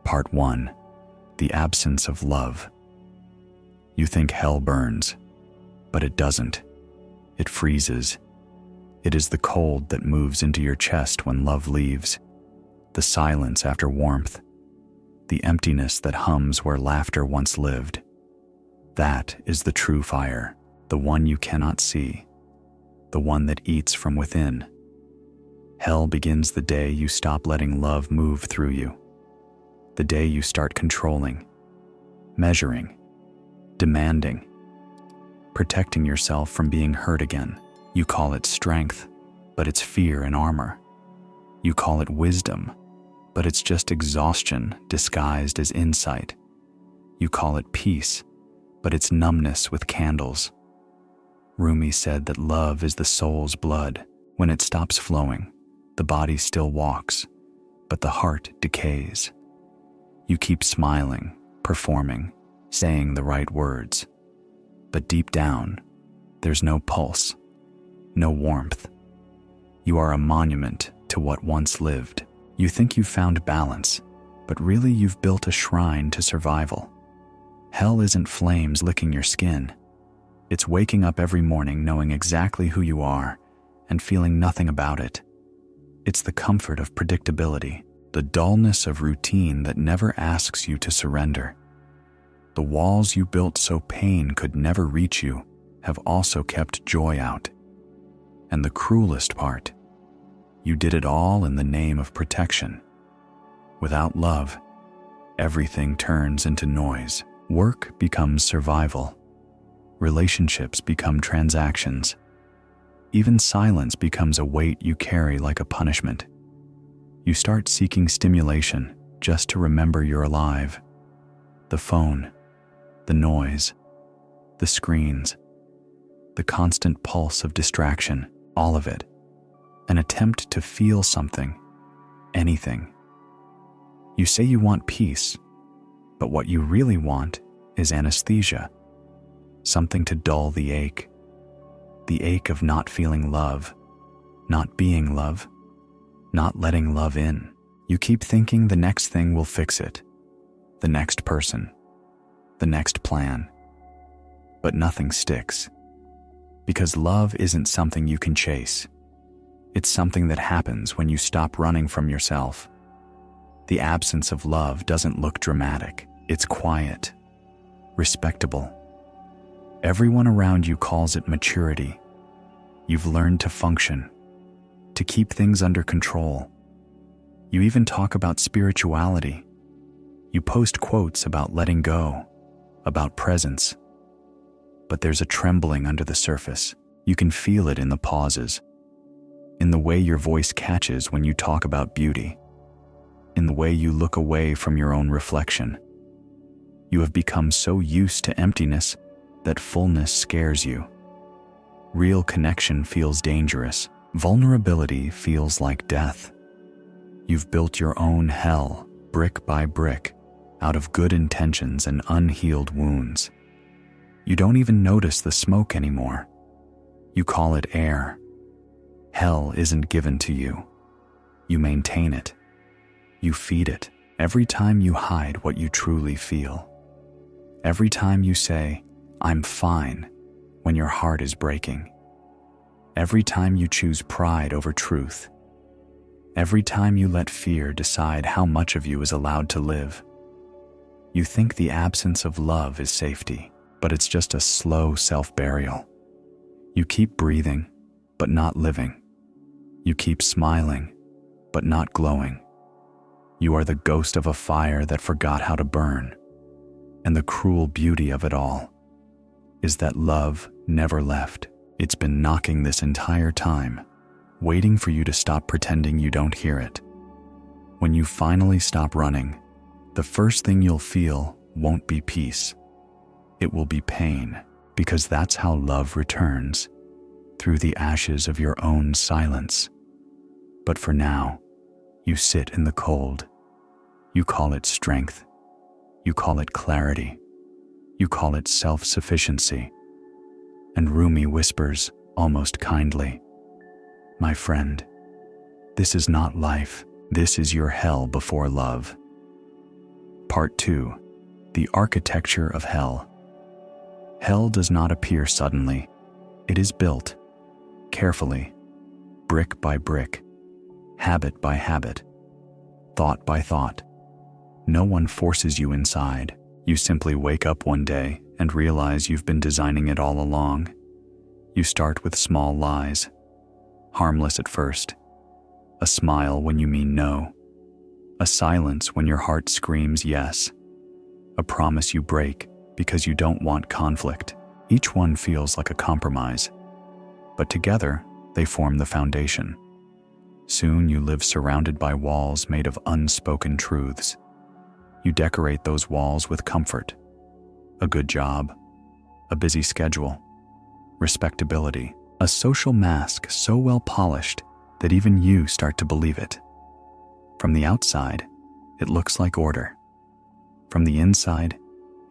Part 1. The absence of love. You think hell burns, but it doesn't. It freezes. It is the cold that moves into your chest when love leaves, the silence after warmth, the emptiness that hums where laughter once lived. That is the true fire, the one you cannot see, the one that eats from within. Hell begins the day you stop letting love move through you, the day you start controlling, measuring, demanding, protecting yourself from being hurt again. You call it strength, but it's fear and armor. You call it wisdom, but it's just exhaustion disguised as insight. You call it peace, but it's numbness with candles. Rumi said that love is the soul's blood. When it stops flowing, the body still walks, but the heart decays. You keep smiling, performing, saying the right words, but deep down, there's no pulse, no warmth. You are a monument to what once lived. You think you've found balance, but really you've built a shrine to survival. Hell isn't flames licking your skin. It's waking up every morning knowing exactly who you are and feeling nothing about it. It's the comfort of predictability, the dullness of routine that never asks you to surrender. The walls you built so pain could never reach you have also kept joy out. And the cruelest part, you did it all in the name of protection. Without love, everything turns into noise. Work becomes survival. Relationships become transactions. Even silence becomes a weight you carry like a punishment. You start seeking stimulation just to remember you're alive. The phone, the noise, the screens, the constant pulse of distraction, all of it. An attempt to feel something, anything. You say you want peace, but what you really want is anesthesia, something to dull the ache of not feeling love, not being love, not letting love in. You keep thinking the next thing will fix it, the next person, the next plan, but nothing sticks. Because love isn't something you can chase. It's something that happens when you stop running from yourself. The absence of love doesn't look dramatic. It's quiet, respectable. Everyone around you calls it maturity. You've learned to function, to keep things under control. You even talk about spirituality. You post quotes about letting go, about presence. But there's a trembling under the surface. You can feel it in the pauses, in the way your voice catches when you talk about beauty, in the way you look away from your own reflection. You have become so used to emptiness that fullness scares you. Real connection feels dangerous. Vulnerability feels like death. You've built your own hell, brick by brick, out of good intentions and unhealed wounds. You don't even notice the smoke anymore. You call it air. Hell isn't given to you. You maintain it. You feed it. Every time you hide what you truly feel. Every time you say, "I'm fine," when your heart is breaking. Every time you choose pride over truth. Every time you let fear decide how much of you is allowed to live. You think the absence of love is safety, but it's just a slow self-burial. You keep breathing, but not living. You keep smiling, but not glowing. You are the ghost of a fire that forgot how to burn. And the cruel beauty of it all is that love never left. It's been knocking this entire time, waiting for you to stop pretending you don't hear it. When you finally stop running, the first thing you'll feel won't be peace. It will be pain, because that's how love returns, through the ashes of your own silence. But for now, you sit in the cold. You call it strength. You call it clarity. You call it self-sufficiency. And Rumi whispers, almost kindly, "My friend, this is not life. This is your hell before love." Part 2. The Architecture of Hell. Hell does not appear suddenly. It is built, carefully, brick by brick, habit by habit, thought by thought. No one forces you inside. You simply wake up one day and realize you've been designing it all along. You start with small lies, harmless at first. A smile when you mean no. A silence when your heart screams yes. A promise you break because you don't want conflict. Each one feels like a compromise, but together they form the foundation. Soon you live surrounded by walls made of unspoken truths. You decorate those walls with comfort, a good job, a busy schedule, respectability, a social mask so well polished that even you start to believe it. From the outside, it looks like order. From the inside,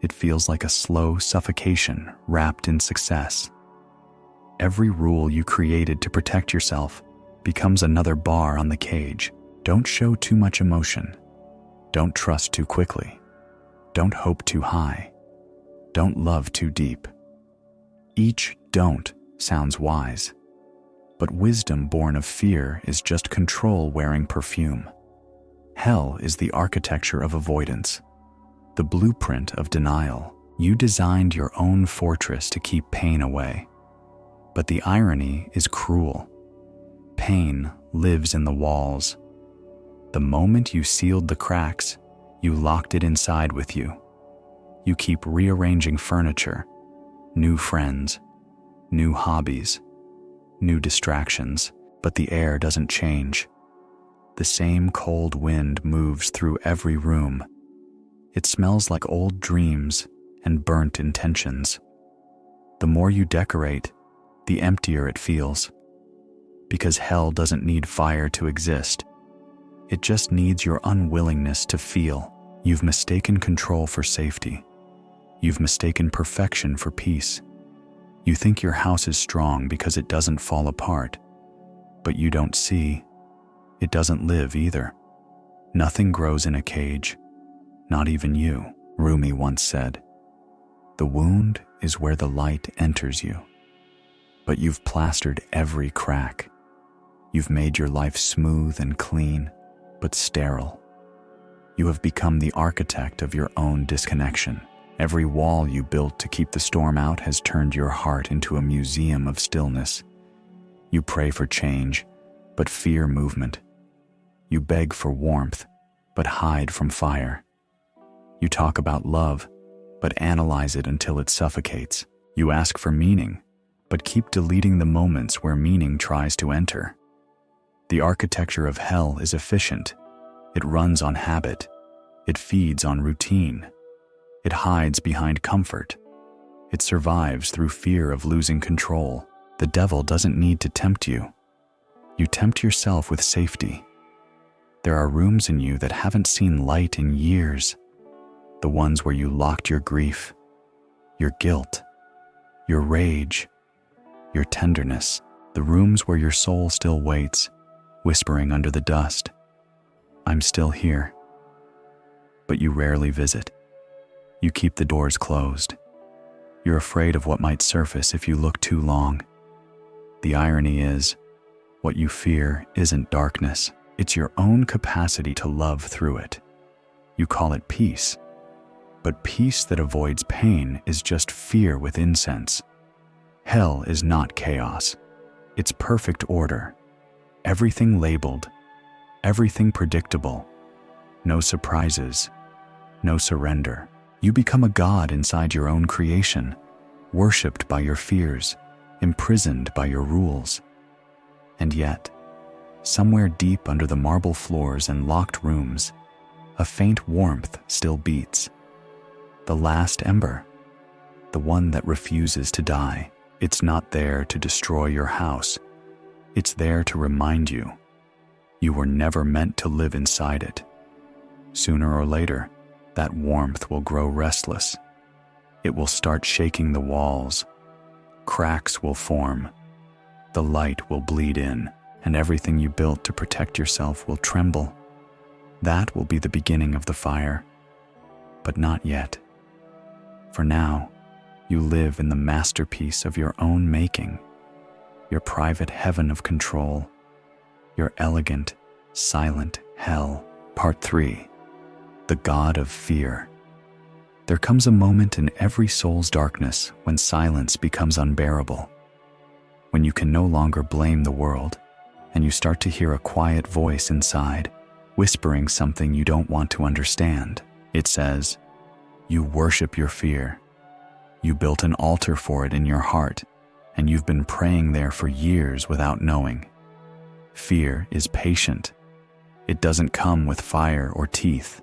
it feels like a slow suffocation wrapped in success. Every rule you created to protect yourself becomes another bar on the cage. Don't show too much emotion. Don't trust too quickly. Don't hope too high. Don't love too deep. Each don't sounds wise, but wisdom born of fear is just control wearing perfume. Hell is the architecture of avoidance, the blueprint of denial. You designed your own fortress to keep pain away. But the irony is cruel. Pain lives in the walls. The moment you sealed the cracks, you locked it inside with you. You keep rearranging furniture, new friends, new hobbies, new distractions, but the air doesn't change. The same cold wind moves through every room. It smells like old dreams and burnt intentions. The more you decorate, the emptier it feels. Because hell doesn't need fire to exist. It just needs your unwillingness to feel. You've mistaken control for safety. You've mistaken perfection for peace. You think your house is strong because it doesn't fall apart. But you don't see. It doesn't live either. Nothing grows in a cage, not even you. Rumi once said, "The wound is where the light enters you." But you've plastered every crack. You've made your life smooth and clean, but sterile. You have become the architect of your own disconnection. Every wall you built to keep the storm out has turned your heart into a museum of stillness. You pray for change, but fear movement. You beg for warmth, but hide from fire. You talk about love, but analyze it until it suffocates. You ask for meaning, but keep deleting the moments where meaning tries to enter. The architecture of hell is efficient. It runs on habit. It feeds on routine. It hides behind comfort. It survives through fear of losing control. The devil doesn't need to tempt you. You tempt yourself with safety. There are rooms in you that haven't seen light in years. The ones where you locked your grief, your guilt, your rage, your tenderness. The rooms where your soul still waits, whispering under the dust, "I'm still here." But you rarely visit. You keep the doors closed. You're afraid of what might surface if you look too long. The irony is, what you fear isn't darkness. It's your own capacity to love through it. You call it peace. But peace that avoids pain is just fear with incense. Hell is not chaos. It's perfect order. Everything labeled, everything predictable. No surprises, no surrender. You become a god inside your own creation, worshipped by your fears, imprisoned by your rules. And yet, somewhere deep under the marble floors and locked rooms, a faint warmth still beats. The last ember, the one that refuses to die. It's not there to destroy your house. It's there to remind you, you were never meant to live inside it. Sooner or later, that warmth will grow restless. It will start shaking the walls. Cracks will form. The light will bleed in, and everything you built to protect yourself will tremble. That will be the beginning of the fire. but not yet. For now, you live in the masterpiece of your own making, your private heaven of control, your elegant, silent hell. Part 3. The God of Fear. There comes a moment in every soul's darkness when silence becomes unbearable, when you can no longer blame the world, and you start to hear a quiet voice inside, whispering something you don't want to understand. It says, "You worship your fear. You built an altar for it in your heart, and you've been praying there for years without knowing." Fear is patient. It doesn't come with fire or teeth.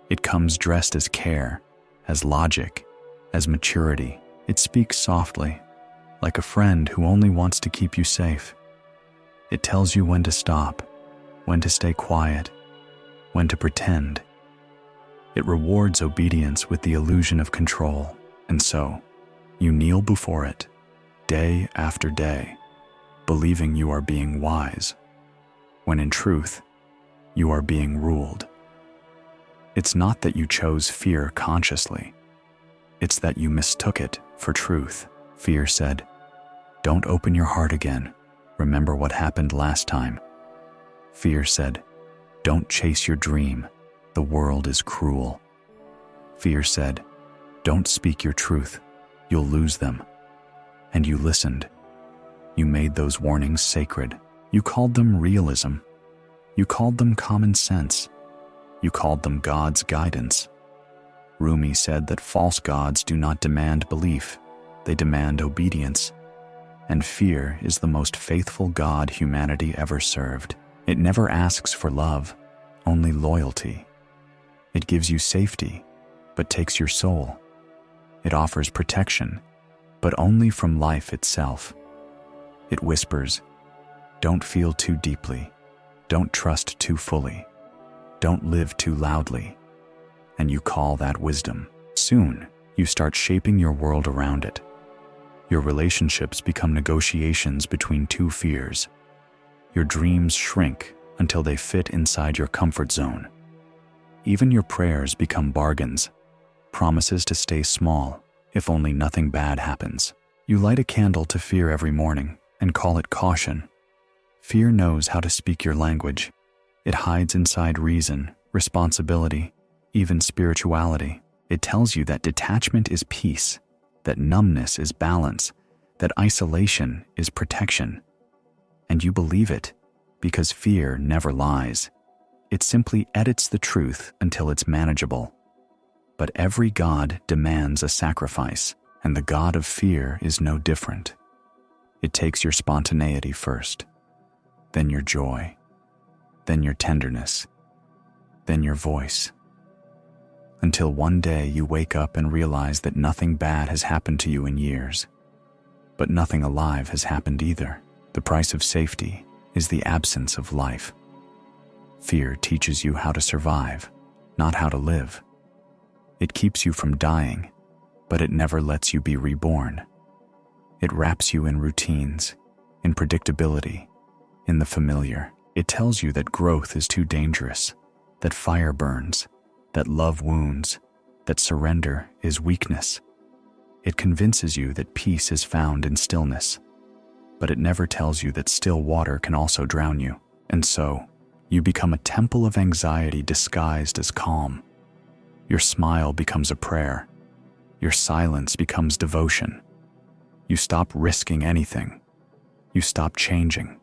It comes dressed as care, as logic, as maturity. It speaks softly, like a friend who only wants to keep you safe. It tells you when to stop, when to stay quiet, when to pretend. It rewards obedience with the illusion of control, and so you kneel before it, day after day, believing you are being wise, when in truth, you are being ruled. It's not that you chose fear consciously. It's that you mistook it for truth. Fear said, "Don't open your heart again. Remember what happened last time." Fear said, "Don't chase your dream. The world is cruel." Fear said, "Don't speak your truth. You'll lose them." And you listened. You made those warnings sacred. You called them realism. You called them common sense. You called them God's guidance. Rumi said that false gods do not demand belief, they demand obedience. And fear is the most faithful God humanity ever served. It never asks for love, only loyalty. It gives you safety, but takes your soul. It offers protection, but only from life itself. It whispers, "Don't feel too deeply. Don't trust too fully. Don't live too loudly." And you call that wisdom. Soon, you start shaping your world around it. Your relationships become negotiations between two fears. Your dreams shrink until they fit inside your comfort zone. Even your prayers become bargains, promises to stay small if only nothing bad happens. You light a candle to fear every morning and call it caution. Fear knows how to speak your language. It hides inside reason, responsibility, even spirituality. It tells you that detachment is peace, that numbness is balance, that isolation is protection. And you believe it because fear never lies. It simply edits the truth until it's manageable. But every God demands a sacrifice, and the God of fear is no different. It takes your spontaneity first, then your joy, then your tenderness, then your voice. Until one day you wake up and realize that nothing bad has happened to you in years. But nothing alive has happened either. The price of safety is the absence of life. Fear teaches you how to survive, not how to live. It keeps you from dying, but it never lets you be reborn. It wraps you in routines, in predictability, in the familiar. It tells you that growth is too dangerous, that fire burns, that love wounds, that surrender is weakness. It convinces you that peace is found in stillness, but it never tells you that still water can also drown you. And so, you become a temple of anxiety disguised as calm. Your smile becomes a prayer. Your silence becomes devotion. You stop risking anything. You stop changing.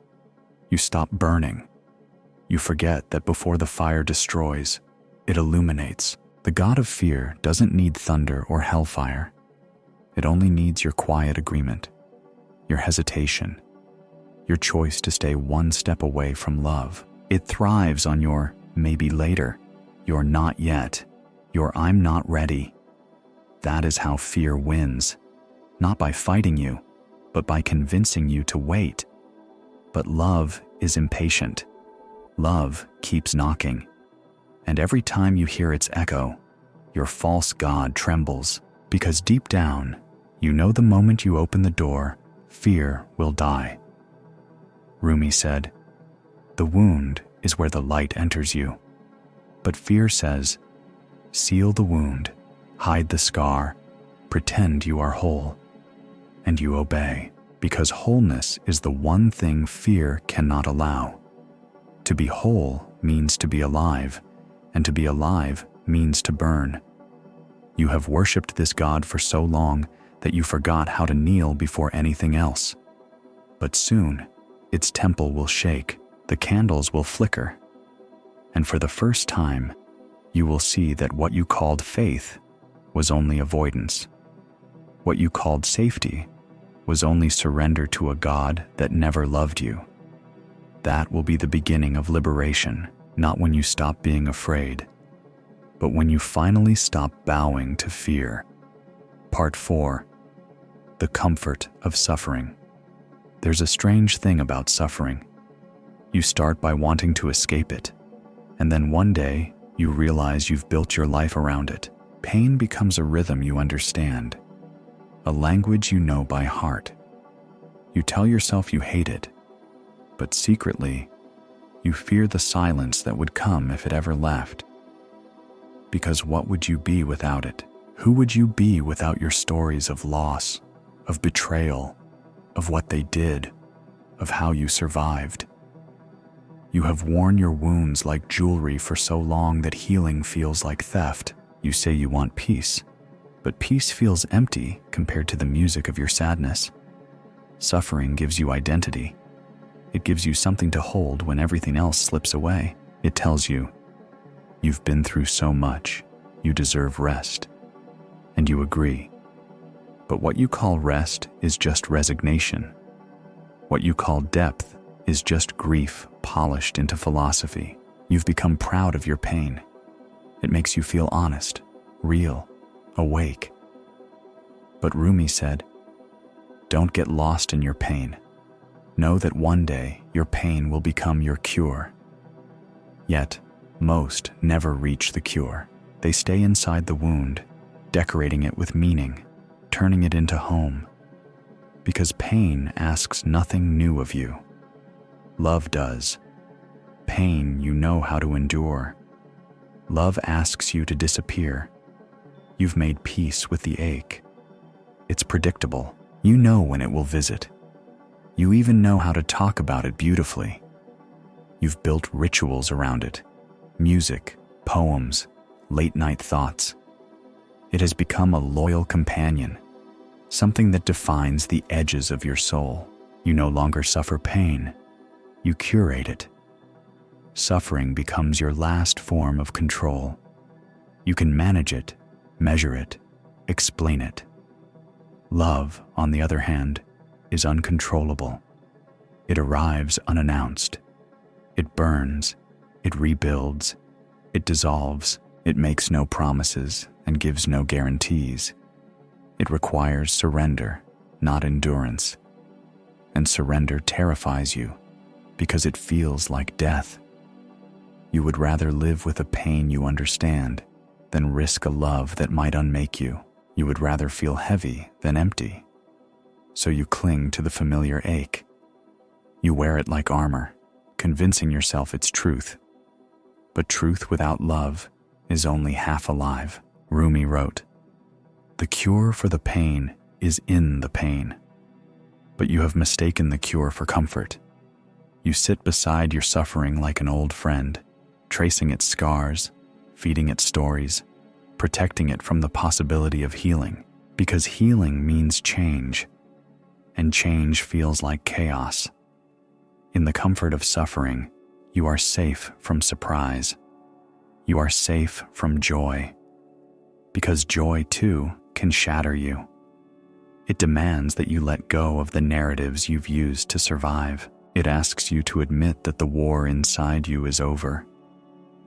You stop burning. You forget that before the fire destroys, it illuminates. The God of fear doesn't need thunder or hellfire. It only needs your quiet agreement, your hesitation, your choice to stay one step away from love. It thrives on your maybe later, your not yet, your I'm not ready. That is how fear wins, not by fighting you, but by convincing you to wait. But love is impatient. Love keeps knocking. And every time you hear its echo, your false god trembles, because deep down, you know the moment you open the door, fear will die. Rumi said, "The wound is where the light enters you." But fear says, Seal the wound, hide the scar, pretend you are whole, and you obey, because wholeness is the one thing fear cannot allow. To be whole means to be alive, and to be alive means to burn. You have worshipped this God for so long that you forgot how to kneel before anything else. But soon, its temple will shake, the candles will flicker, and for the first time, you will see that what you called faith was only avoidance. What you called safety was only surrender to a God that never loved you. That will be the beginning of liberation, not when you stop being afraid, but when you finally stop bowing to fear. Part 4. The comfort of suffering. There's a strange thing about suffering. You start by wanting to escape it, and then one day you realize you've built your life around it. Pain becomes a rhythm you understand, a language you know by heart. You tell yourself you hate it, but secretly, you fear the silence that would come if it ever left. Because what would you be without it? Who would you be without your stories of loss, of betrayal, of what they did, of how you survived? You have worn your wounds like jewelry for so long that healing feels like theft. You say you want peace, but peace feels empty compared to the music of your sadness. Suffering gives you identity. It gives you something to hold when everything else slips away. It tells you, you've been through so much, you deserve rest. And you agree. But what you call rest is just resignation. What you call depth is just grief polished into philosophy. You've become proud of your pain. It makes you feel honest, real, awake. But Rumi said, don't get lost in your pain. Know that one day your pain will become your cure. Yet, most never reach the cure. They stay inside the wound, decorating it with meaning, turning it into home. Because pain asks nothing new of you. Love does. Pain you know how to endure. Love asks you to disappear. You've made peace with the ache. It's predictable. You know when it will visit. You even know how to talk about it beautifully. You've built rituals around it. Music, poems, late-night thoughts. It has become a loyal companion, something that defines the edges of your soul. You no longer suffer pain. You curate it. Suffering becomes your last form of control. You can manage it, measure it, explain it. Love, on the other hand, is uncontrollable. It arrives unannounced. It burns. It rebuilds. It dissolves. It makes no promises and gives no guarantees. It requires surrender, not endurance. And surrender terrifies you because it feels like death. You would rather live with a pain you understand than risk a love that might unmake you. You would rather feel heavy than empty. So you cling to the familiar ache. You wear it like armor, convincing yourself it's truth. But truth without love is only half alive. Rumi wrote, "The cure for the pain is in the pain." But you have mistaken the cure for comfort. You sit beside your suffering like an old friend, tracing its scars, feeding it stories, protecting it from the possibility of healing, because healing means change, and change feels like chaos. In the comfort of suffering, you are safe from surprise. You are safe from joy, because joy, too, can shatter you. It demands that you let go of the narratives you've used to survive. It asks you to admit that the war inside you is over,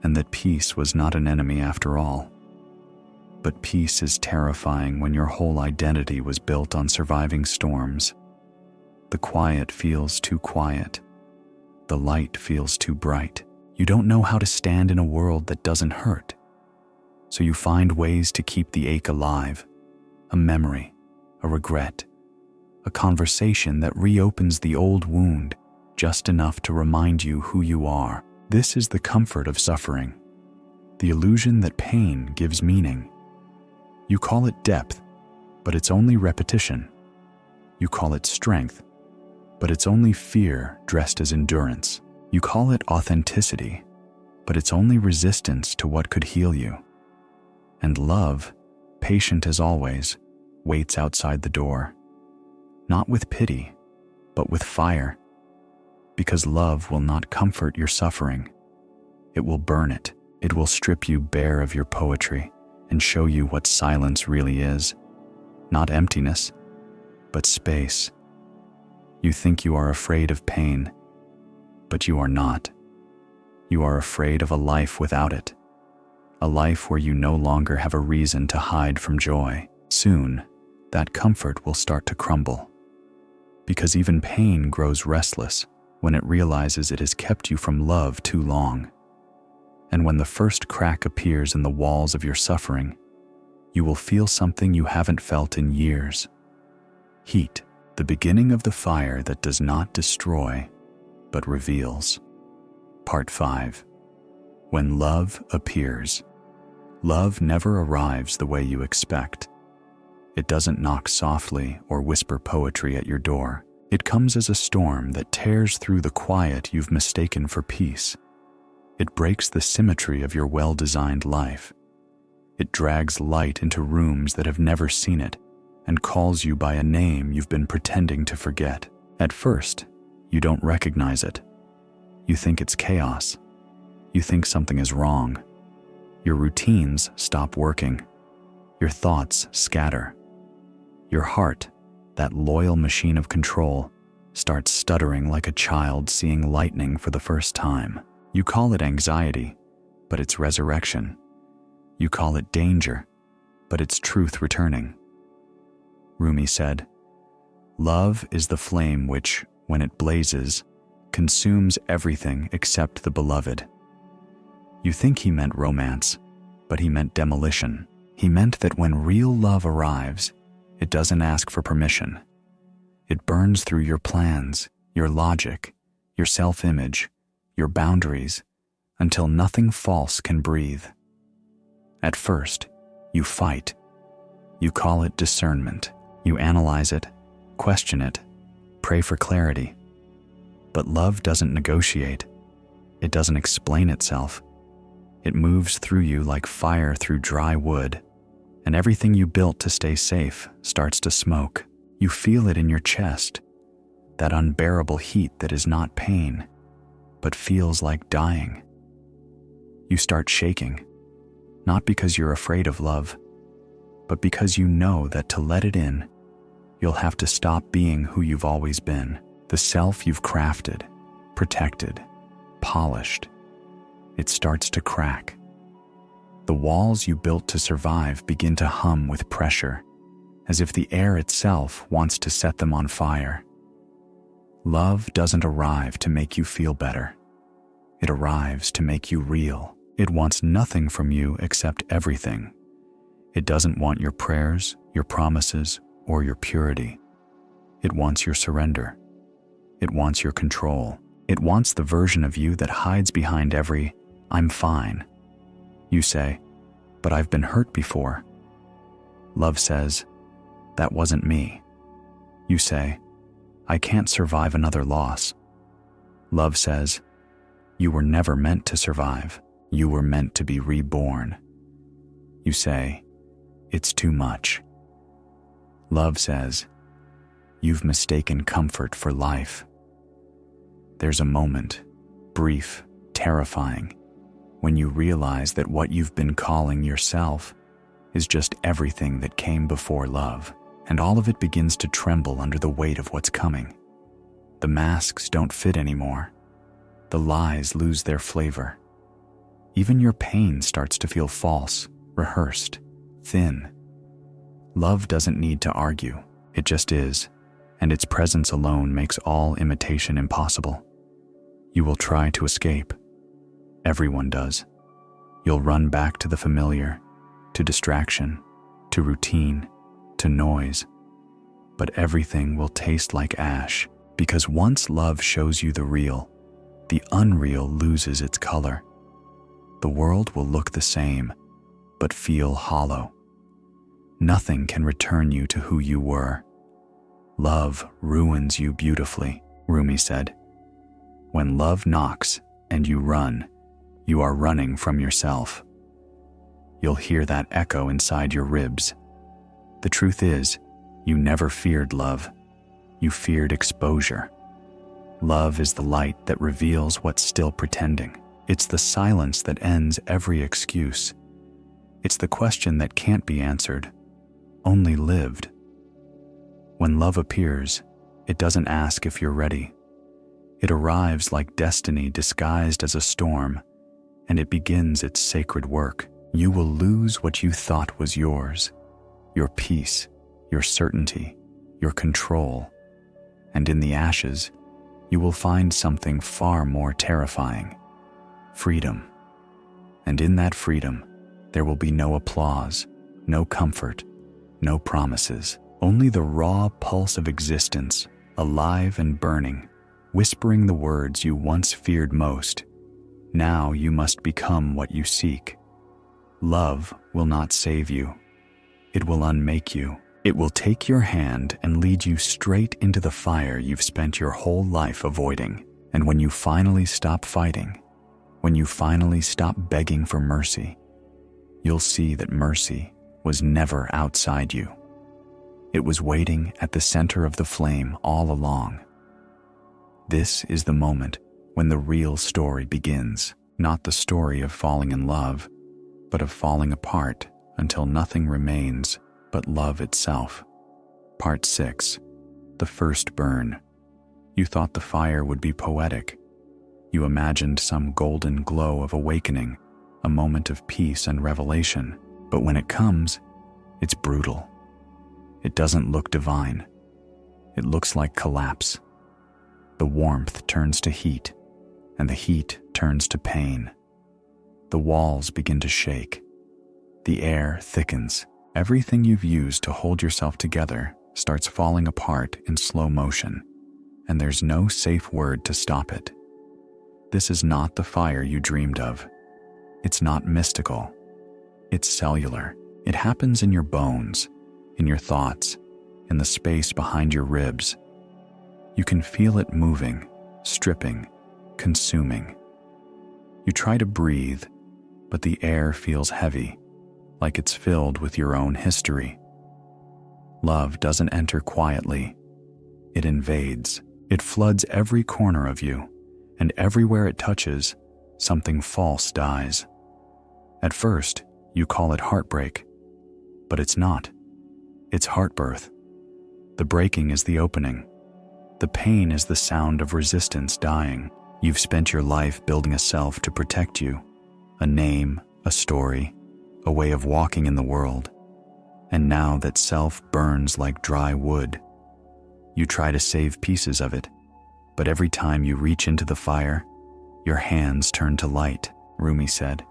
and that peace was not an enemy after all. But peace is terrifying when your whole identity was built on surviving storms. The quiet feels too quiet. The light feels too bright. You don't know how to stand in a world that doesn't hurt. So you find ways to keep the ache alive, a memory, a regret, a conversation that reopens the old wound just enough to remind you who you are. This is the comfort of suffering. the illusion that pain gives meaning. You call it depth, but it's only repetition. You call it strength, but it's only fear dressed as endurance. You call it authenticity, but it's only resistance to what could heal you. And love, patient as always, waits outside the door, not with pity, but with fire, because love will not comfort your suffering. It will burn it. It will strip you bare of your poetry and show you what silence really is. Not emptiness, but space. You think you are afraid of pain, but you are not. You are afraid of a life without it, a life where you no longer have a reason to hide from joy. Soon, that comfort will start to crumble, because even pain grows restless when it realizes it has kept you from love too long. And when the first crack appears in the walls of your suffering, you will feel something you haven't felt in years. Heat, the beginning of the fire that does not destroy, but reveals. Part 5. When love appears. Love never arrives the way you expect. It doesn't knock softly or whisper poetry at your door. It comes as a storm that tears through the quiet you've mistaken for peace. It breaks the symmetry of your well-designed life. It drags light into rooms that have never seen it and calls you by a name you've been pretending to forget. At first, you don't recognize it. You think it's chaos. You think something is wrong. Your routines stop working. Your thoughts scatter. Your heart, that loyal machine of control, starts stuttering like a child seeing lightning for the first time. You call it anxiety, but it's resurrection. You call it danger, but it's truth returning. Rumi said, "Love is the flame which, when it blazes, consumes everything except the beloved." You think he meant romance, but he meant demolition. He meant that when real love arrives, it doesn't ask for permission. It burns through your plans, your logic, your self-image, your boundaries, until nothing false can breathe. At first, you fight. You call it discernment. You analyze it, question it, pray for clarity. But love doesn't negotiate. It doesn't explain itself. It moves through you like fire through dry wood, and everything you built to stay safe starts to smoke. You feel it in your chest, that unbearable heat that is not pain, but feels like dying. You start shaking, not because you're afraid of love, but because you know that to let it in, you'll have to stop being who you've always been, the self you've crafted, protected, polished. It starts to crack. The walls you built to survive begin to hum with pressure, as if the air itself wants to set them on fire. Love doesn't arrive to make you feel better. It arrives to make you real. It wants nothing from you except everything. It doesn't want your prayers, your promises, or your purity. It wants your surrender. It wants your control. It wants the version of you that hides behind every "I'm fine." You say, "But I've been hurt before." Love says, "That wasn't me." You say, "I can't survive another loss." Love says, "You were never meant to survive. You were meant to be reborn." You say, "It's too much." Love says, "You've mistaken comfort for life." There's a moment, brief, terrifying, when you realize that what you've been calling yourself is just everything that came before love, and all of it begins to tremble under the weight of what's coming. The masks don't fit anymore. The lies lose their flavor. Even your pain starts to feel false, rehearsed, thin. Love doesn't need to argue. It just is, and its presence alone makes all imitation impossible. You will try to escape. Everyone does. You'll run back to the familiar, to distraction, to routine, to noise. But everything will taste like ash, because once love shows you the real, the unreal loses its color. the world will look the same, but feel hollow. Nothing can return you to who you were. Love ruins you beautifully, Rumi said. When love knocks and you run, you are running from yourself. You'll hear that echo inside your ribs. The truth is, you never feared love. You feared exposure. Love is the light that reveals what's still pretending. It's the silence that ends every excuse. It's the question that can't be answered, only lived. When love appears, it doesn't ask if you're ready. It arrives like destiny disguised as a storm, and it begins its sacred work. You will lose what you thought was yours, your peace, your certainty, your control, and in the ashes, you will find something far more terrifying: freedom. And in that freedom, there will be no applause, no comfort, no promises, only the raw pulse of existence, alive and burning, whispering the words you once feared most. Now you must become what you seek. Love will not save you. It will unmake you. It will take your hand and lead you straight into the fire you've spent your whole life avoiding. And when you finally stop fighting, when you finally stop begging for mercy, you'll see that mercy was never outside you. It was waiting at the center of the flame all along. This is the moment when the real story begins, not the story of falling in love, but of falling apart until nothing remains but love itself. Part 6. The first burn. You thought the fire would be poetic. You imagined some golden glow of awakening, a moment of peace and revelation. But when it comes, it's brutal. It doesn't look divine. It looks like collapse. The warmth turns to heat, and the heat turns to pain. The walls begin to shake. The air thickens. Everything you've used to hold yourself together starts falling apart in slow motion, and there's no safe word to stop it. This is not the fire you dreamed of. It's not mystical. It's cellular. It happens in your bones, in your thoughts, in the space behind your ribs. You can feel it moving, stripping, consuming. You try to breathe, but the air feels heavy, like it's filled with your own history. Love doesn't enter quietly. It invades. It floods every corner of you, and everywhere it touches, something false dies. At first, you call it heartbreak, but it's not. It's heartbirth. The breaking is the opening. The pain is the sound of resistance dying. You've spent your life building a self to protect you, a name, a story, a way of walking in the world. And now that self burns like dry wood. You try to save pieces of it, but every time you reach into the fire, your hands turn to light, Rumi said.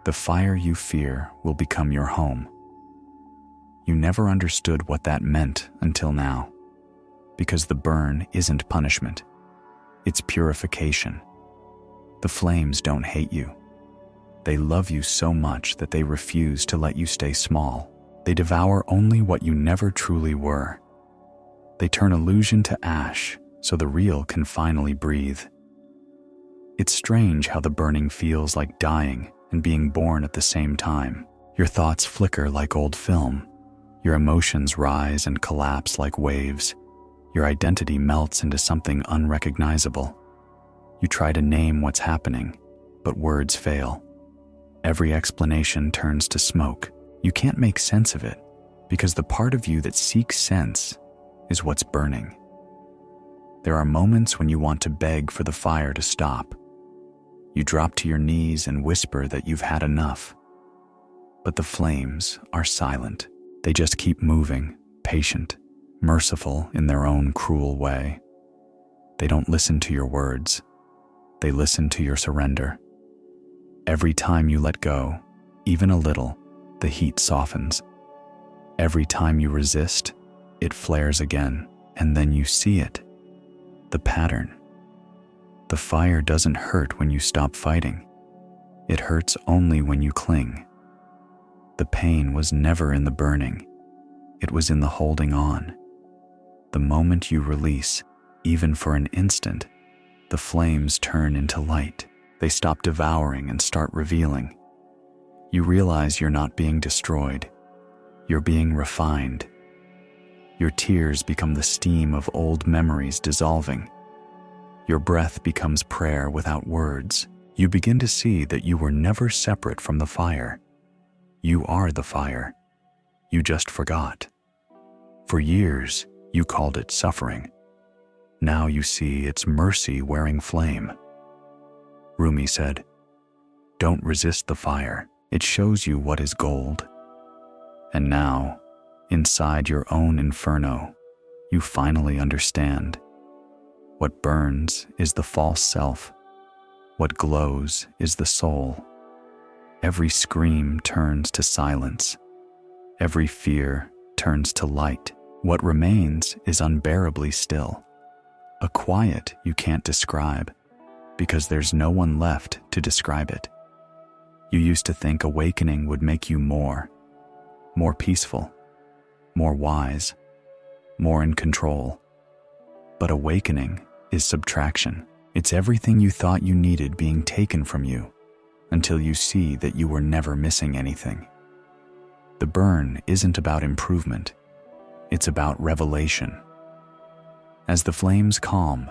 The fire you fear will become your home. You never understood what that meant until now, because the burn isn't punishment. It's purification. The flames don't hate you. They love you so much that they refuse to let you stay small. They devour only what you never truly were. They turn illusion to ash so the real can finally breathe. It's strange how the burning feels like dying and being born at the same time. Your thoughts flicker like old film. Your emotions rise and collapse like waves. Your identity melts into something unrecognizable. You try to name what's happening, but words fail. Every explanation turns to smoke. You can't make sense of it, because the part of you that seeks sense is what's burning. There are moments when you want to beg for the fire to stop. You drop to your knees and whisper that you've had enough. But the flames are silent. They just keep moving, patient, merciful in their own cruel way. They don't listen to your words. They listen to your surrender. Every time you let go, even a little, the heat softens. Every time you resist, it flares again, and then you see it. The pattern. The fire doesn't hurt when you stop fighting. It hurts only when you cling. The pain was never in the burning. It was in the holding on. The moment you release, even for an instant, the flames turn into light. They stop devouring and start revealing. You realize you're not being destroyed. You're being refined. Your tears become the steam of old memories dissolving. Your breath becomes prayer without words. You begin to see that you were never separate from the fire. You are the fire. You just forgot. For years, you called it suffering. Now you see it's mercy wearing flame. Rumi said, "Don't resist the fire. It shows you what is gold." And now, inside your own inferno, you finally understand. What burns is the false self. What glows is the soul. Every scream turns to silence. Every fear turns to light. What remains is unbearably still. A quiet you can't describe, because there's no one left to describe it. You used to think awakening would make you more peaceful, more wise, more in control. But awakening is subtraction. It's everything you thought you needed being taken from you, until you see that you were never missing anything. The burn isn't about improvement. It's about revelation. As the flames calm,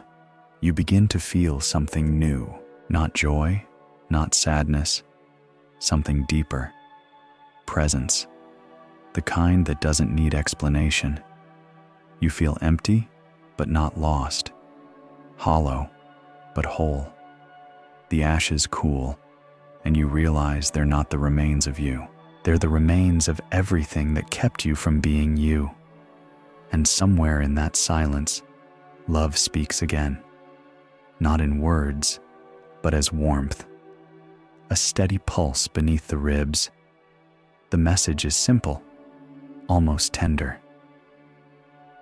you begin to feel something new, not joy, not sadness, something deeper. Presence, the kind that doesn't need explanation. You feel empty, but not lost. Hollow, but whole. The ashes cool, and you realize they're not the remains of you. They're the remains of everything that kept you from being you. And somewhere in that silence, love speaks again. Not in words, but as warmth. A steady pulse beneath the ribs. The message is simple, almost tender.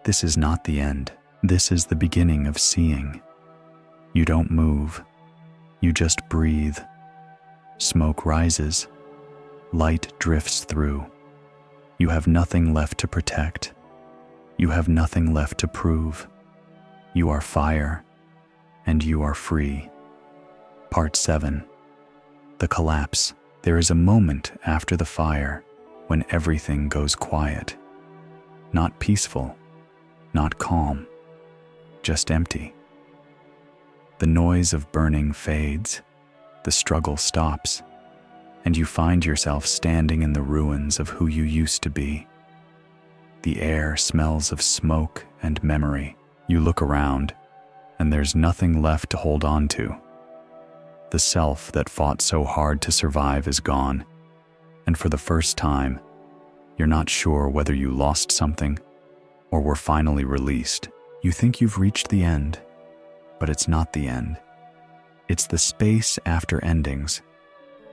This is not the end. This is the beginning of seeing. You don't move. You just breathe. Smoke rises. Light drifts through. You have nothing left to protect. You have nothing left to prove. You are fire, and you are free. Part 7. The collapse. There is a moment after the fire when everything goes quiet. Not peaceful, not calm, just empty. The noise of burning fades, the struggle stops, and you find yourself standing in the ruins of who you used to be. The air smells of smoke and memory. You look around, and there's nothing left to hold on to. The self that fought so hard to survive is gone, and for the first time, you're not sure whether you lost something or were finally released. You think you've reached the end, but it's not the end. It's the space after endings,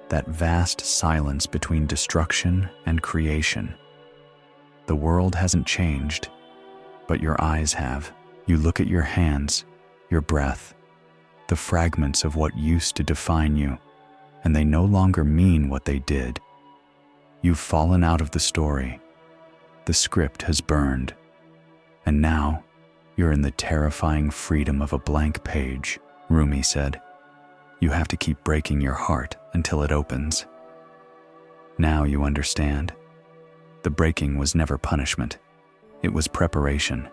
that vast silence between destruction and creation. The world hasn't changed, but your eyes have. You look at your hands, your breath, the fragments of what used to define you, and they no longer mean what they did. You've fallen out of the story. The script has burned, and now you're in the terrifying freedom of a blank page. Rumi said, "You have to keep breaking your heart until it opens." Now you understand. The breaking was never punishment. It was preparation.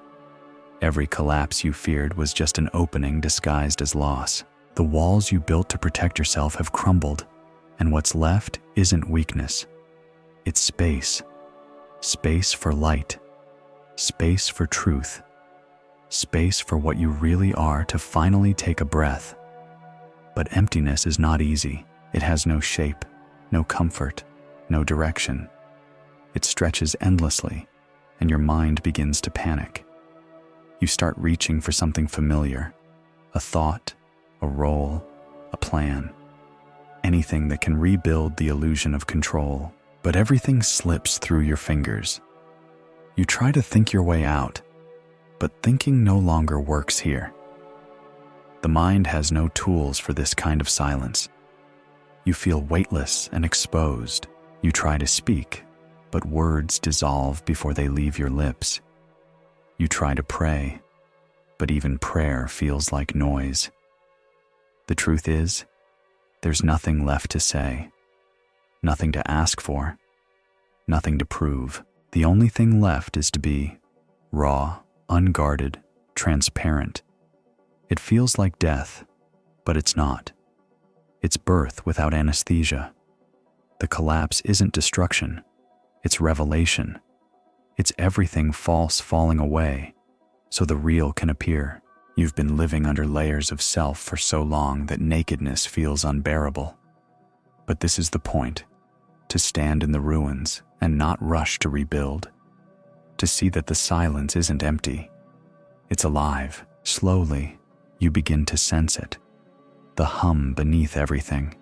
Every collapse you feared was just an opening disguised as loss. The walls you built to protect yourself have crumbled, and what's left isn't weakness. It's space. Space for light. Space for truth. Space for what you really are to finally take a breath. But emptiness is not easy. It has no shape, no comfort, no direction. It stretches endlessly, and your mind begins to panic. You start reaching for something familiar, a thought, a role, a plan, anything that can rebuild the illusion of control. But everything slips through your fingers. You try to think your way out, but thinking no longer works here. The mind has no tools for this kind of silence. You feel weightless and exposed. You try to speak, but words dissolve before they leave your lips. You try to pray, but even prayer feels like noise. The truth is, there's nothing left to say, nothing to ask for, nothing to prove. The only thing left is to be raw, unguarded, transparent. It feels like death, but it's not. It's birth without anesthesia. The collapse isn't destruction, it's revelation. It's everything false falling away, so the real can appear. You've been living under layers of self for so long that nakedness feels unbearable. But this is the point, to stand in the ruins and not rush to rebuild. To see that the silence isn't empty. It's alive. Slowly, you begin to sense it. The hum beneath everything.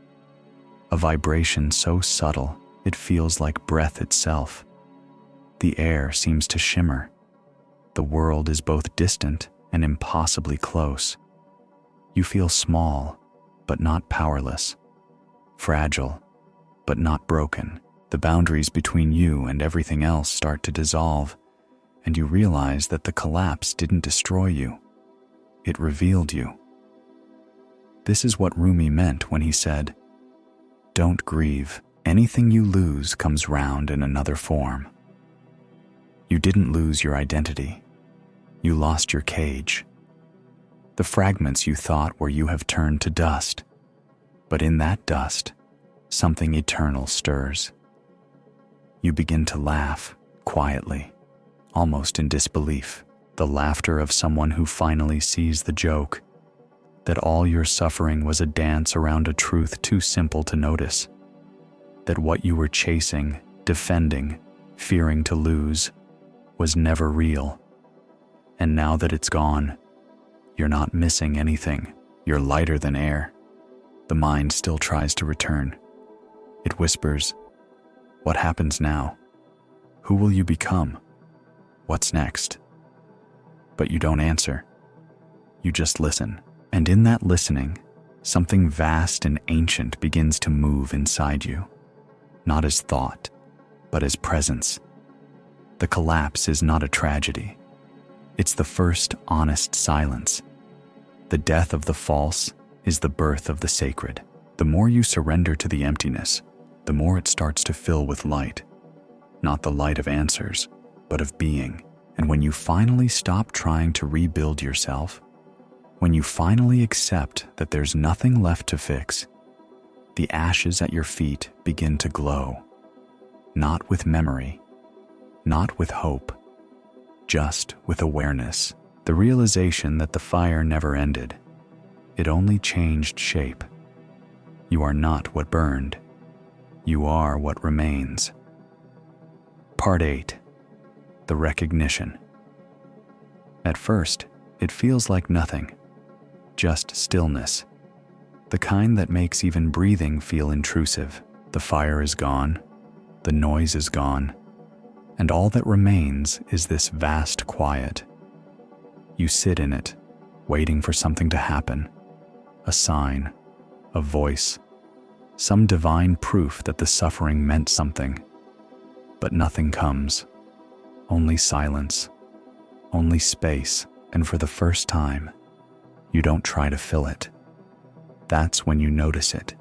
A vibration so subtle, it feels like breath itself. The air seems to shimmer. The world is both distant and impossibly close. You feel small, but not powerless. Fragile, but not broken. The boundaries between you and everything else start to dissolve, and you realize that the collapse didn't destroy you. It revealed you. This is what Rumi meant when he said, "Don't grieve. Anything you lose comes round in another form." You didn't lose your identity. You lost your cage. The fragments you thought were you have turned to dust. But in that dust, something eternal stirs. You begin to laugh, quietly, almost in disbelief. The laughter of someone who finally sees the joke, that all your suffering was a dance around a truth too simple to notice. That what you were chasing, defending, fearing to lose, was never real. And now that it's gone, you're not missing anything. You're lighter than air. The mind still tries to return. It whispers, "What happens now? Who will you become? What's next?" But you don't answer. You just listen. And in that listening, something vast and ancient begins to move inside you. Not as thought, but as presence. The collapse is not a tragedy. It's the first honest silence. The death of the false is the birth of the sacred. The more you surrender to the emptiness, the more it starts to fill with light. Not the light of answers, but of being. And when you finally stop trying to rebuild yourself, when you finally accept that there's nothing left to fix, the ashes at your feet begin to glow. Not with memory, not with hope, just with awareness. The realization that the fire never ended. It only changed shape. You are not what burned. You are what remains. Part 8. The recognition. At first, it feels like nothing. Just stillness. The kind that makes even breathing feel intrusive. The fire is gone. The noise is gone. And all that remains is this vast quiet. You sit in it, waiting for something to happen. A sign, a voice, some divine proof that the suffering meant something. But nothing comes. Only silence, only space, and for the first time, you don't try to fill it. That's when you notice it.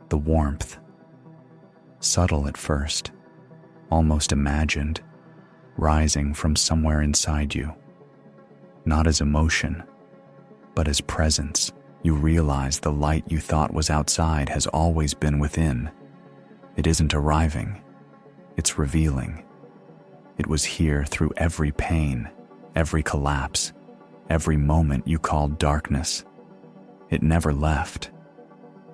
The warmth. Subtle at first, almost imagined, rising from somewhere inside you. Not as emotion, but as presence. You realize the light you thought was outside has always been within. It isn't arriving, it's revealing. It was here through every pain, every collapse, every moment you called darkness. It never left.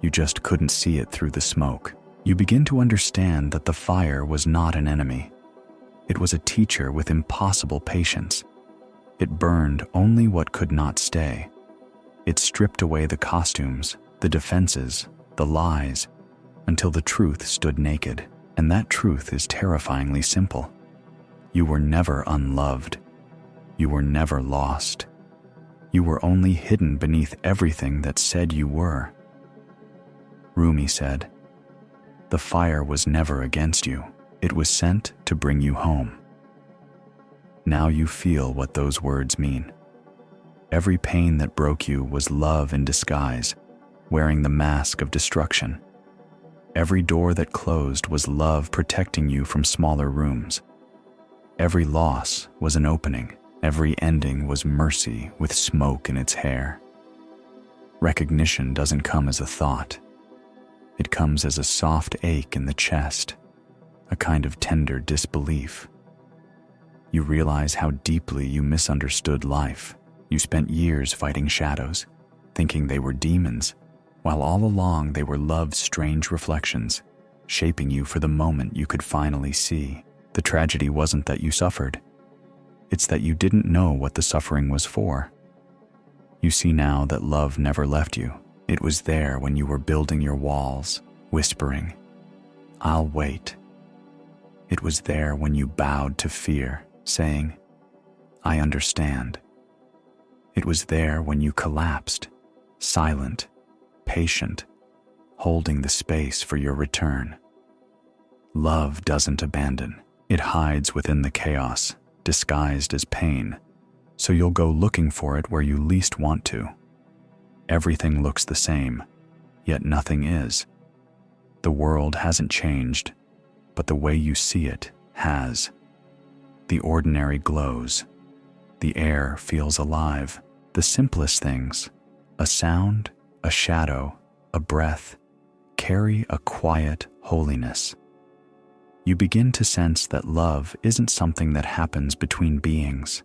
You just couldn't see it through the smoke. You begin to understand that the fire was not an enemy. It was a teacher with impossible patience. It burned only what could not stay. It stripped away the costumes, the defenses, the lies, until the truth stood naked. And that truth is terrifyingly simple. You were never unloved. You were never lost. You were only hidden beneath everything that said you were. Rumi said, "The fire was never against you. It was sent to bring you home." Now you feel what those words mean. Every pain that broke you was love in disguise, wearing the mask of destruction. Every door that closed was love protecting you from smaller rooms. Every loss was an opening. Every ending was mercy with smoke in its hair. Recognition doesn't come as a thought. It comes as a soft ache in the chest, a kind of tender disbelief. You realize how deeply you misunderstood life. You spent years fighting shadows, thinking they were demons, while all along they were love's strange reflections, shaping you for the moment you could finally see. The tragedy wasn't that you suffered. It's that you didn't know what the suffering was for. You see now that love never left you. It was there when you were building your walls, whispering, "I'll wait." It was there when you bowed to fear, saying, "I understand." It was there when you collapsed, silent, patient, holding the space for your return. Love doesn't abandon. It hides within the chaos, disguised as pain, so you'll go looking for it where you least want to. Everything looks the same, yet nothing is. The world hasn't changed, but the way you see it has. The ordinary glows. The air feels alive. The simplest things, a sound, a shadow, a breath, carry a quiet holiness. You begin to sense that love isn't something that happens between beings.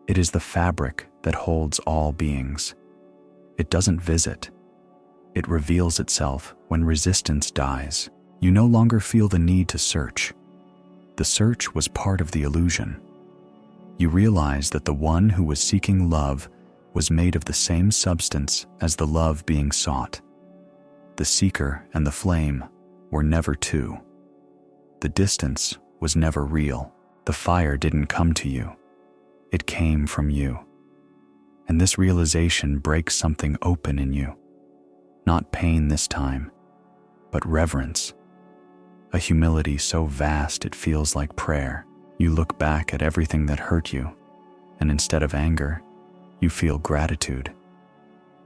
It is the fabric that holds all beings. It doesn't visit. It reveals itself when resistance dies. You no longer feel the need to search. The search was part of the illusion. You realize that the one who was seeking love was made of the same substance as the love being sought. The seeker and the flame were never two. The distance was never real. The fire didn't come to you. It came from you. And this realization breaks something open in you. Not pain this time, but reverence. A humility so vast it feels like prayer. You look back at everything that hurt you, and instead of anger, you feel gratitude.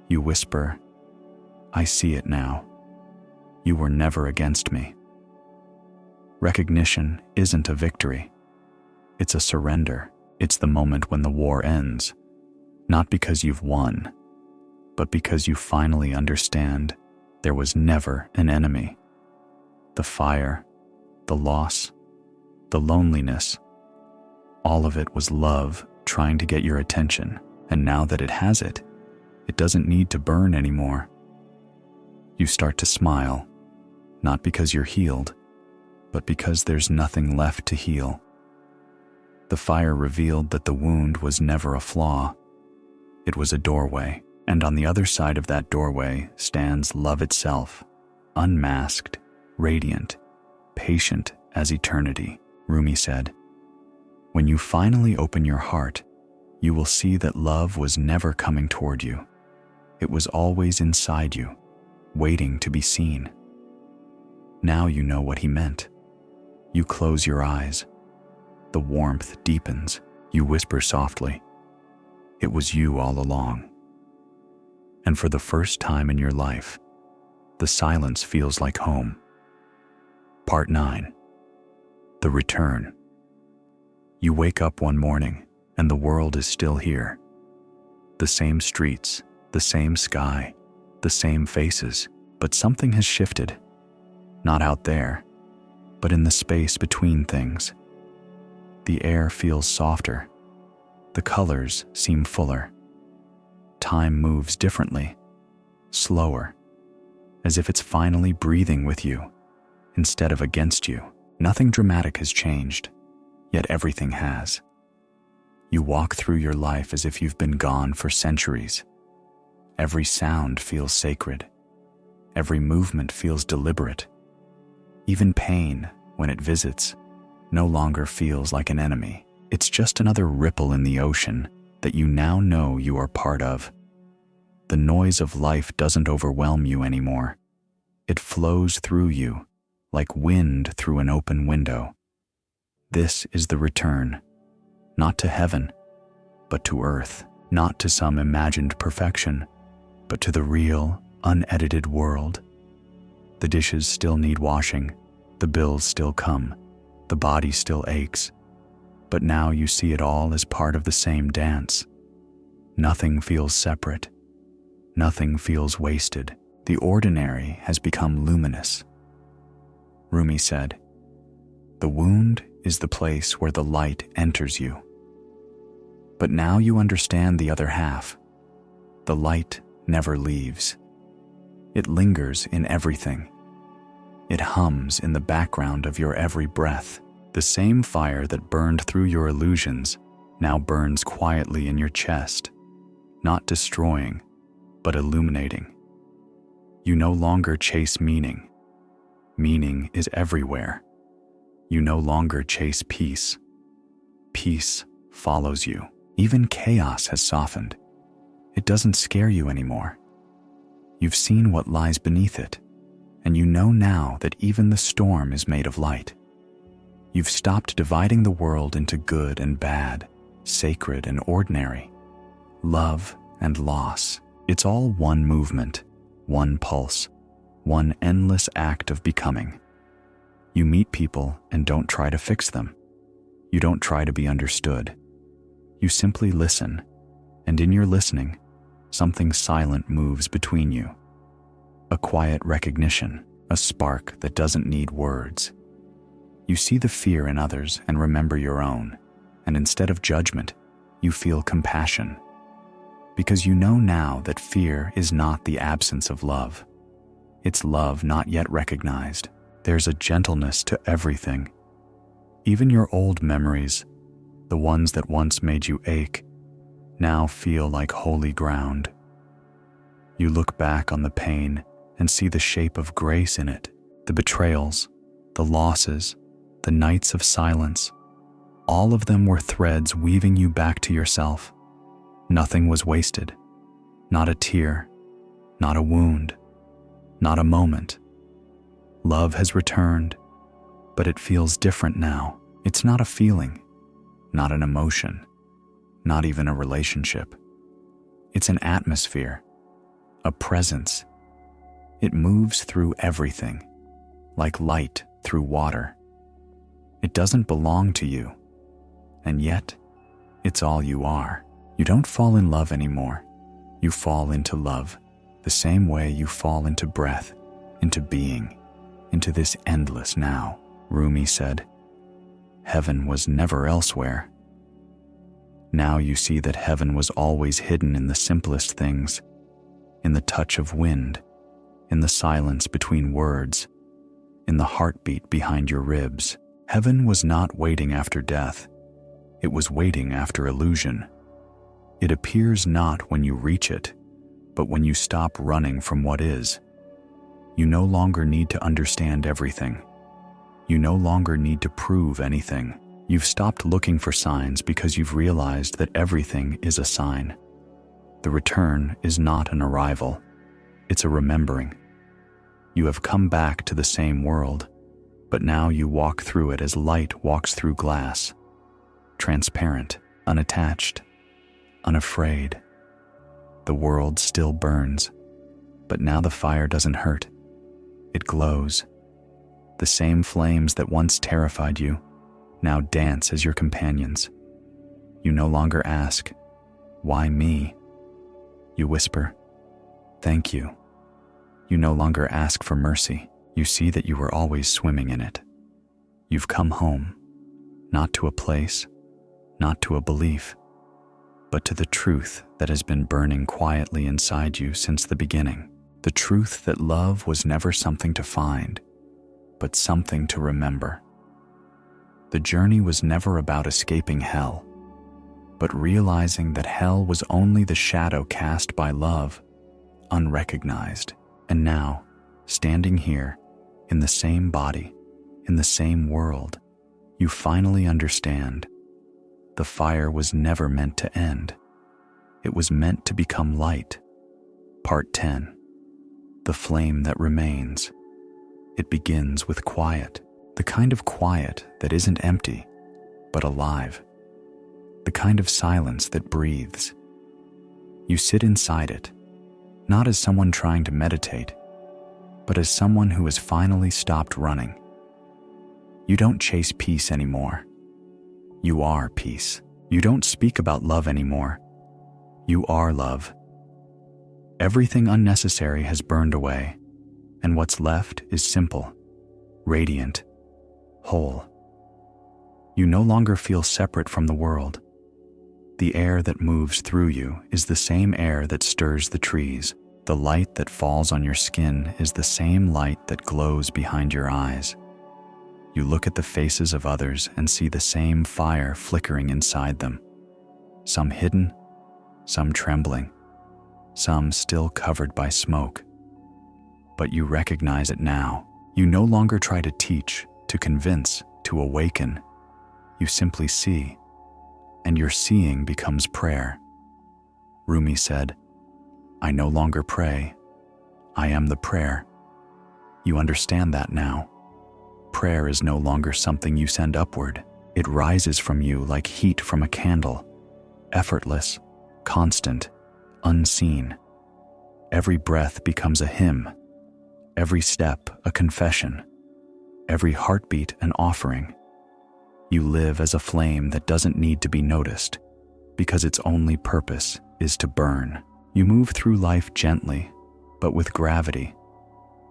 You whisper, "I see it now. You were never against me." Recognition isn't a victory. It's a surrender. It's the moment when the war ends, not because you've won, but because you finally understand there was never an enemy. The fire, the loss, the loneliness, all of it was love trying to get your attention. And now that it has it, it doesn't need to burn anymore. You start to smile, not because you're healed, but because there's nothing left to heal. The fire revealed that the wound was never a flaw. It was a doorway, and on the other side of that doorway stands love itself, unmasked, radiant, patient as eternity. Rumi said, "When you finally open your heart, you will see that love was never coming toward you. It was always inside you, waiting to be seen." Now you know what he meant. You close your eyes. The warmth deepens. You whisper softly, "It was you all along." And for the first time in your life, the silence feels like home. Part 9. The Return. You wake up one morning, and the world is still here. The same streets, the same sky, the same faces, but something has shifted. Not out there, but in the space between things. The air feels softer. The colors seem fuller. Time moves differently, slower, as if it's finally breathing with you instead of against you. Nothing dramatic has changed, yet everything has. You walk through your life as if you've been gone for centuries. Every sound feels sacred. Every movement feels deliberate. Even pain, when it visits, no longer feels like an enemy. It's just another ripple in the ocean that you now know you are part of. The noise of life doesn't overwhelm you anymore. It flows through you, like wind through an open window. This is the return, not to heaven, but to earth, not to some imagined perfection, but to the real, unedited world. The dishes still need washing, the bills still come, the body still aches, but now you see it all as part of the same dance. Nothing feels separate. Nothing feels wasted. The ordinary has become luminous. Rumi said, "The wound is the place where the light enters you." But now you understand the other half. The light never leaves. It lingers in everything. It hums in the background of your every breath. The same fire that burned through your illusions now burns quietly in your chest, not destroying, but illuminating. You no longer chase meaning. Meaning is everywhere. You no longer chase peace. Peace follows you. Even chaos has softened. It doesn't scare you anymore. You've seen what lies beneath it, and you know now that even the storm is made of light. You've stopped dividing the world into good and bad, sacred and ordinary, love and loss. It's all one movement, one pulse, one endless act of becoming. You meet people and don't try to fix them. You don't try to be understood. You simply listen, and in your listening, something silent moves between you. A quiet recognition, a spark that doesn't need words. You see the fear in others and remember your own, and instead of judgment, you feel compassion. Because you know now that fear is not the absence of love. It's love not yet recognized. There's a gentleness to everything. Even your old memories, the ones that once made you ache, now feel like holy ground. You look back on the pain and see the shape of grace in it, the betrayals, the losses, the nights of silence. All of them were threads weaving you back to yourself. Nothing was wasted. Not a tear, not a wound, not a moment. Love has returned, but it feels different now. It's not a feeling, not an emotion, not even a relationship. It's an atmosphere, a presence. It moves through everything, like light through water. It doesn't belong to you, and yet, it's all you are. You don't fall in love anymore. You fall into love, the same way you fall into breath, into being, into this endless now. Rumi said, "Heaven was never elsewhere." Now you see that heaven was always hidden in the simplest things, in the touch of wind, in the silence between words, in the heartbeat behind your ribs. Heaven was not waiting after death. It was waiting after illusion. It appears not when you reach it, but when you stop running from what is. You no longer need to understand everything. You no longer need to prove anything. You've stopped looking for signs because you've realized that everything is a sign. The return is not an arrival. It's a remembering. You have come back to the same world, but now you walk through it as light walks through glass. Transparent, unattached, unafraid. The world still burns, but now the fire doesn't hurt. It glows. The same flames that once terrified you now dance as your companions. You no longer ask, "Why me?" You whisper, "Thank you." You no longer ask for mercy. You see that you were always swimming in it. You've come home, not to a place, not to a belief, but to the truth that has been burning quietly inside you since the beginning. The truth that love was never something to find, but something to remember. The journey was never about escaping hell, but realizing that hell was only the shadow cast by love, unrecognized. And now, standing here, in the same body, in the same world, you finally understand. The fire was never meant to end. It was meant to become light. Part 10. The flame that remains. It begins with quiet, the kind of quiet that isn't empty, but alive. The kind of silence that breathes. You sit inside it, not as someone trying to meditate, but as someone who has finally stopped running. You don't chase peace anymore. You are peace. You don't speak about love anymore. You are love. Everything unnecessary has burned away, and what's left is simple, radiant, whole. You no longer feel separate from the world. The air that moves through you is the same air that stirs the trees. The light that falls on your skin is the same light that glows behind your eyes. You look at the faces of others and see the same fire flickering inside them. Some hidden, some trembling, some still covered by smoke. But you recognize it now. You no longer try to teach, to convince, to awaken. You simply see, and your seeing becomes prayer. Rumi said, "I no longer pray. I am the prayer." You understand that now. Prayer is no longer something you send upward. It rises from you like heat from a candle, effortless, constant, unseen. Every breath becomes a hymn, every step a confession, every heartbeat an offering. You live as a flame that doesn't need to be noticed, because its only purpose is to burn. You move through life gently, but with gravity.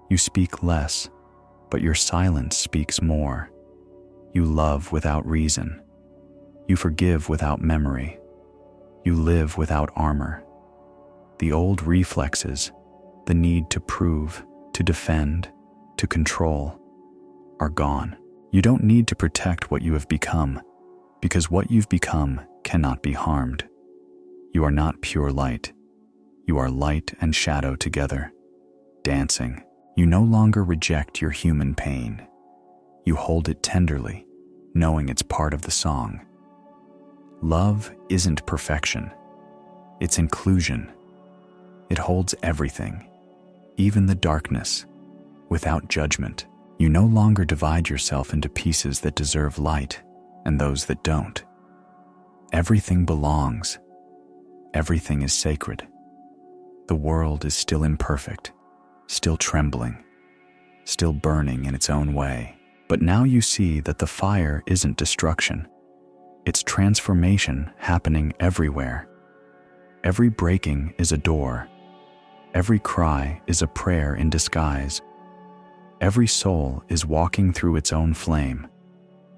You speak less, but your silence speaks more. You love without reason. You forgive without memory. You live without armor. The old reflexes, the need to prove, to defend, to control, are gone. You don't need to protect what you have become, because what you've become cannot be harmed. You are not pure light. You are light and shadow together, dancing. You no longer reject your human pain. You hold it tenderly, knowing it's part of the song. Love isn't perfection. It's inclusion. It holds everything, even the darkness, without judgment. You no longer divide yourself into pieces that deserve light and those that don't. Everything belongs. Everything is sacred. The world is still imperfect, still trembling, still burning in its own way. But now you see that the fire isn't destruction. It's transformation happening everywhere. Every breaking is a door. Every cry is a prayer in disguise. Every soul is walking through its own flame,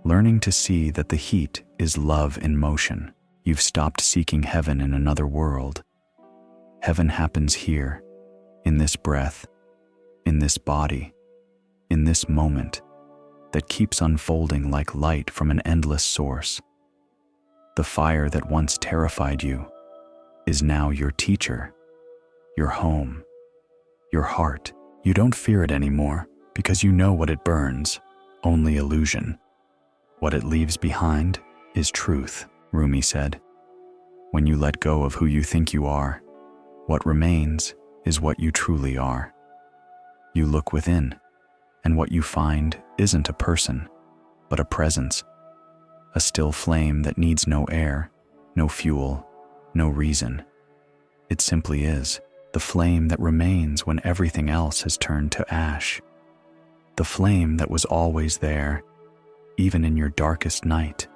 learning to see that the heat is love in motion. You've stopped seeking heaven in another world. Heaven happens here, in this breath, in this body, in this moment that keeps unfolding like light from an endless source. The fire that once terrified you is now your teacher, your home, your heart. You don't fear it anymore because you know what it burns, only illusion. What it leaves behind is truth, Rumi said. When you let go of who you think you are, what remains is what you truly are. You look within, and what you find isn't a person, but a presence, a still flame that needs no air, no fuel, no reason. It simply is, the flame that remains when everything else has turned to ash. The flame that was always there, even in your darkest night.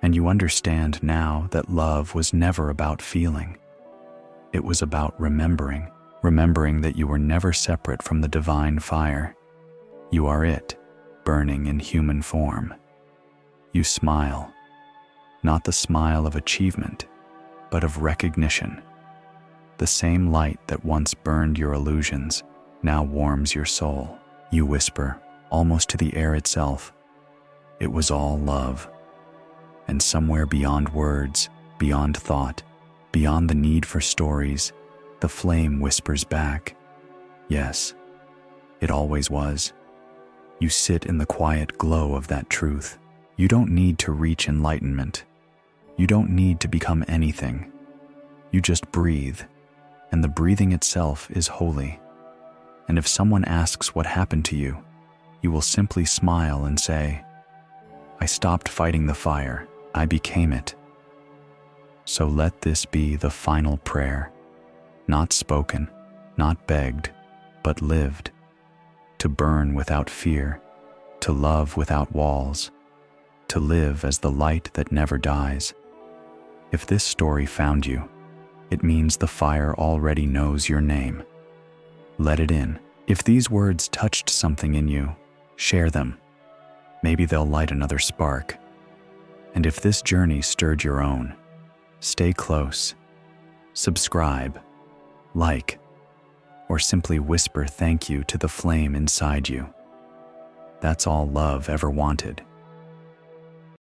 And you understand now that love was never about feeling. It was about remembering that you were never separate from the divine fire. You are it, burning in human form. You smile, not the smile of achievement, but of recognition. The same light that once burned your illusions now warms your soul. You whisper, almost to the air itself, "It was all love." And somewhere beyond words, beyond thought, beyond the need for stories, the flame whispers back, "Yes, it always was." You sit in the quiet glow of that truth. You don't need to reach enlightenment. You don't need to become anything. You just breathe, and the breathing itself is holy. And if someone asks what happened to you, you will simply smile and say, I stopped fighting the fire, I became it. So let this be the final prayer, not spoken, not begged, but lived, to burn without fear, to love without walls, to live as the light that never dies. If this story found you, it means the fire already knows your name. Let it in. If these words touched something in you, share them. Maybe they'll light another spark. And if this journey stirred your own, stay close, subscribe, like, or simply whisper thank you to the flame inside you. That's all love ever wanted.